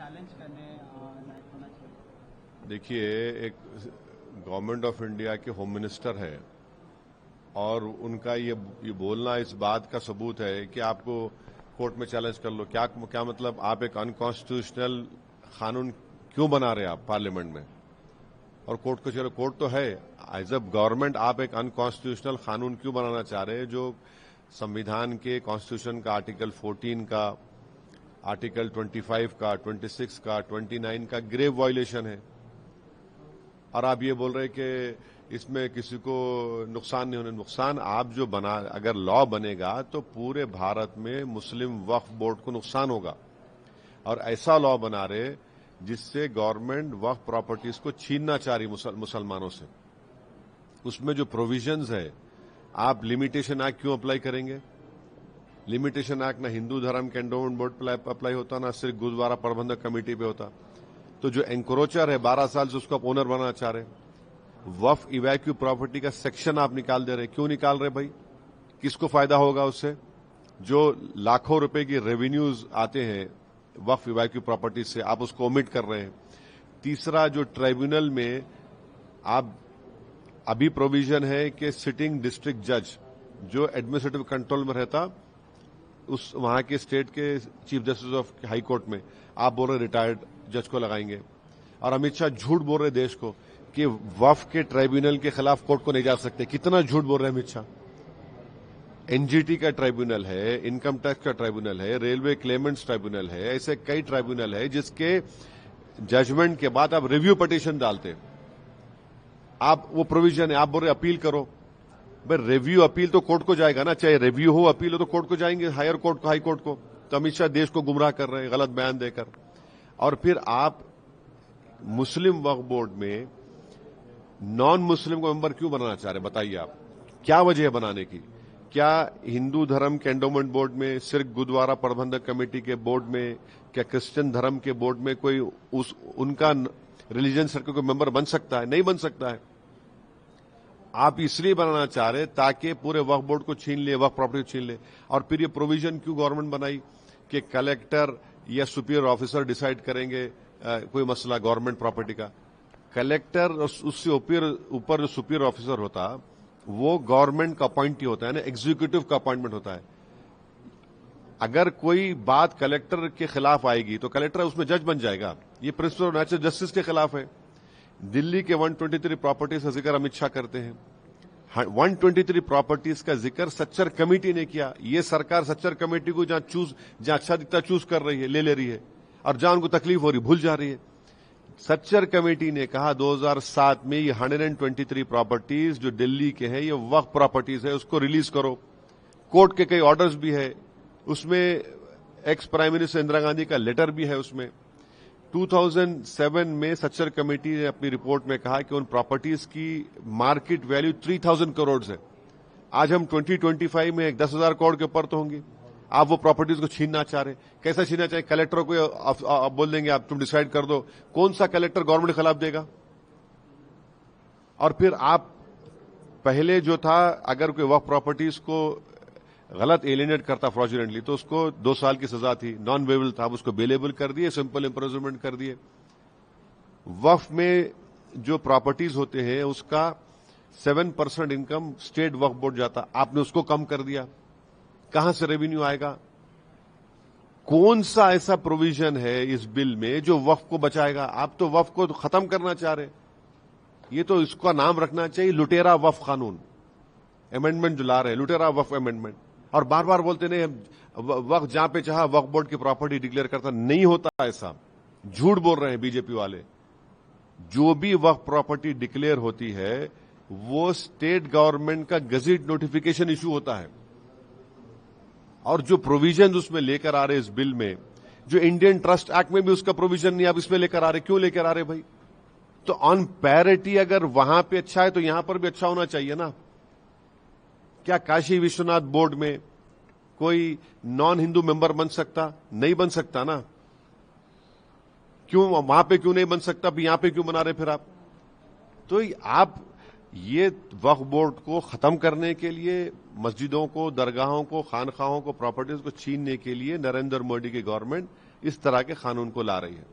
Challenge करने लायक होना चाहिए? देखिए, एक गवर्नमेंट ऑफ इंडिया के होम मिनिस्टर है और उनका ये बोलना इस बात का सबूत है कि आपको कोर्ट में चैलेंज कर लो। क्या मतलब? आप एक अनकॉन्स्टिट्यूशनल कानून क्यों बना रहे हैं आप पार्लियामेंट में? और कोर्ट को चलो, कोर्ट तो है। एज अ गवर्नमेंट आप एक अनकॉन्स्टिट्यूशनल कानून क्यों बनाना चाह रहे हैं जो संविधान के कॉन्स्टिट्यूशन का आर्टिकल 14 का, आर्टिकल 25 का, 26 का, 29 का ग्रेव वायलेशन है? और आप ये बोल रहे हैं कि इसमें किसी को नुकसान नहीं होने। नुकसान आप जो अगर लॉ बनेगा तो पूरे भारत में मुस्लिम वक्फ बोर्ड को नुकसान होगा। और ऐसा लॉ बना रहे जिससे गवर्नमेंट वक्फ प्रॉपर्टीज को छीनना चाह रही मुसलमानों से। उसमें जो प्रोविजंस है, आप लिमिटेशन एक्ट क्यों अप्लाई करेंगे? लिमिटेशन एक्ट ना हिंदू धर्म के एंडोमेंट बोर्ड पर अप्लाई होता, ना सिर्फ गुरुद्वारा प्रबंधक कमेटी पे होता। तो जो एंक्रोचर है 12 साल से उसको आप ओनर बनाना चाह रहे हैं। वक्फ इवैक्यू प्रॉपर्टी का सेक्शन आप निकाल दे रहे हैं। क्यों निकाल रहे भाई? किसको फायदा होगा उससे? जो लाखों रुपए की रेवेन्यूज आते हैं वक्फ इवैक्यू प्रॉपर्टी से, आप उसको ओमिट कर रहे हैं। तीसरा, जो ट्राइब्यूनल में आप अभी प्रोविजन है कि सिटिंग डिस्ट्रिक्ट जज जो एडमिनिस्ट्रेटिव कंट्रोल में रहता, उस वहां के स्टेट के chief justice of high court में आप बोल रहे रिटायर्ड जज को लगाएंगे। और अमित शाह झूठ बोल रहे देश को कि वक्फ के ट्राइब्यूनल के खिलाफ कोर्ट को नहीं जा सकते। कितना झूठ बोल रहे हैं अमित शाह? एनजीटी का ट्राइब्यूनल है, इनकम टैक्स का ट्राइब्यूनल है, रेलवे क्लेमेंट्स ट्राइब्यूनल है, ऐसे कई ट्राइब्यूनल है जिसके जजमेंट के बाद आप रिव्यू पिटीशन डालते। आप वो प्रोविजन है, आप बोल रहे अपील करो। भाई रिव्यू अपील तो कोर्ट को जाएगा ना, चाहे रिव्यू हो अपील हो तो कोर्ट को जाएंगे, हायर कोर्ट को, हाई कोर्ट को। तो अमित शाह देश को गुमराह कर रहे हैं गलत बयान देकर। और फिर आप मुस्लिम वक्फ बोर्ड में नॉन मुस्लिम को मेंबर क्यों बनाना चाह रहे हैं? बताइए आप, क्या वजह है बनाने की? क्या हिंदू धर्म के एंडोमेंट बोर्ड में, सिर्फ गुरुद्वारा प्रबंधक कमेटी के बोर्ड में, क्या क्रिश्चियन धर्म के बोर्ड में कोई उनका रिलीजन सर्कल को मेंबर बन सकता है? नहीं बन सकता है। आप इसलिए बनाना चाह रहे ताकि पूरे वक्फ बोर्ड को छीन ले, वक्फ प्रॉपर्टी को छीन ले। और फिर ये प्रोविजन क्यों गवर्नमेंट बनाई कि कलेक्टर या सुपीरियर ऑफिसर डिसाइड करेंगे कोई मसला गवर्नमेंट प्रॉपर्टी का? कलेक्टर उससे ऊपर जो सुपीरियर ऑफिसर होता वो गवर्नमेंट का अपॉइंटी होता है ना, एग्जीक्यूटिव का अपॉइंटमेंट होता है। अगर कोई बात कलेक्टर के खिलाफ आएगी तो कलेक्टर उसमें जज बन जाएगा। ये प्रिंसिपल ऑफ नेचुरल जस्टिस के खिलाफ है। दिल्ली के 123 प्रॉपर्टीज का जिक्र अमित शाह करते हैं। 123 प्रॉपर्टीज का जिक्र सच्चर कमेटी ने किया। ये सरकार सच्चर कमेटी को जहां अच्छा दिखता चूज कर रही है, ले रही है, और जहां उनको तकलीफ हो रही भूल जा रही है। सच्चर कमेटी ने कहा 2007 में ये 123 प्रॉपर्टीज जो दिल्ली के हैं ये वक्फ प्रॉपर्टीज है, उसको रिलीज करो। कोर्ट के कई ऑर्डर्स भी है उसमें, ex prime minister Indira Gandhi का लेटर भी है उसमें। 2007 में सच्चर कमेटी ने अपनी रिपोर्ट में कहा कि उन प्रॉपर्टीज की मार्केट वैल्यू 3000 करोड़ है। आज हम 2025 में 10,000 करोड़ के ऊपर तो होंगे। आप वो प्रॉपर्टीज को छीनना चाह रहे। कैसा छीनना चाहे? कलेक्टर को आप बोल देंगे आप तुम डिसाइड कर दो। कौन सा कलेक्टर गवर्नमेंट के खिलाफ देगा? और फिर आप पहले जो था, अगर कोई वक्फ प्रॉपर्टीज को गलत एलिनेट करता फ्रॉडुलेंटली तो उसको 2 साल की सजा थी, नॉन बेलेबल था, उसको बेलेबल कर दिए, सिंपल इम्प्रिजनमेंट कर दिए। वक्फ में जो प्रॉपर्टीज होते हैं उसका 7% इनकम स्टेट वक्फ बोर्ड जाता, आपने उसको कम कर दिया। कहां से रेवेन्यू आएगा? कौन सा ऐसा प्रोविजन है इस बिल में जो वक्फ को बचाएगा? आप तो वक्फ को खत्म करना चाह रहे। ये तो इसका नाम रखना चाहिए लुटेरा वक्फ कानून। अमेंडमेंट जो ला रहे हैं, लुटेरा वक्फ अमेंडमेंट। और बार बार बोलते नहीं वक्फ जहां पे चाहा वक्फ बोर्ड की प्रॉपर्टी डिक्लेयर करता, नहीं होता ऐसा। झूठ बोल रहे हैं बीजेपी वाले। जो भी वक्फ प्रॉपर्टी डिक्लेयर होती है वो स्टेट गवर्नमेंट का गजेट नोटिफिकेशन इशू होता है। और जो प्रोविजन उसमें लेकर आ रहे इस बिल में, जो इंडियन ट्रस्ट एक्ट में भी उसका प्रोविजन नहीं आप इसमें लेकर आ रहे। क्यों लेकर आ रहे भाई? तो ऑन पैरिटी अगर वहां पे अच्छा है तो यहां पर भी अच्छा होना चाहिए ना। क्या काशी विश्वनाथ बोर्ड में कोई नॉन हिंदू मेंबर बन सकता? नहीं बन सकता ना। क्यों वहां पे क्यों नहीं बन सकता? यहां पे क्यों बना रहे फिर आप? तो आप ये वक्फ बोर्ड को खत्म करने के लिए, मस्जिदों को, दरगाहों को, खानखाहों को, प्रॉपर्टीज को छीनने के लिए नरेंद्र मोदी की गवर्नमेंट इस तरह के कानून को ला रही है।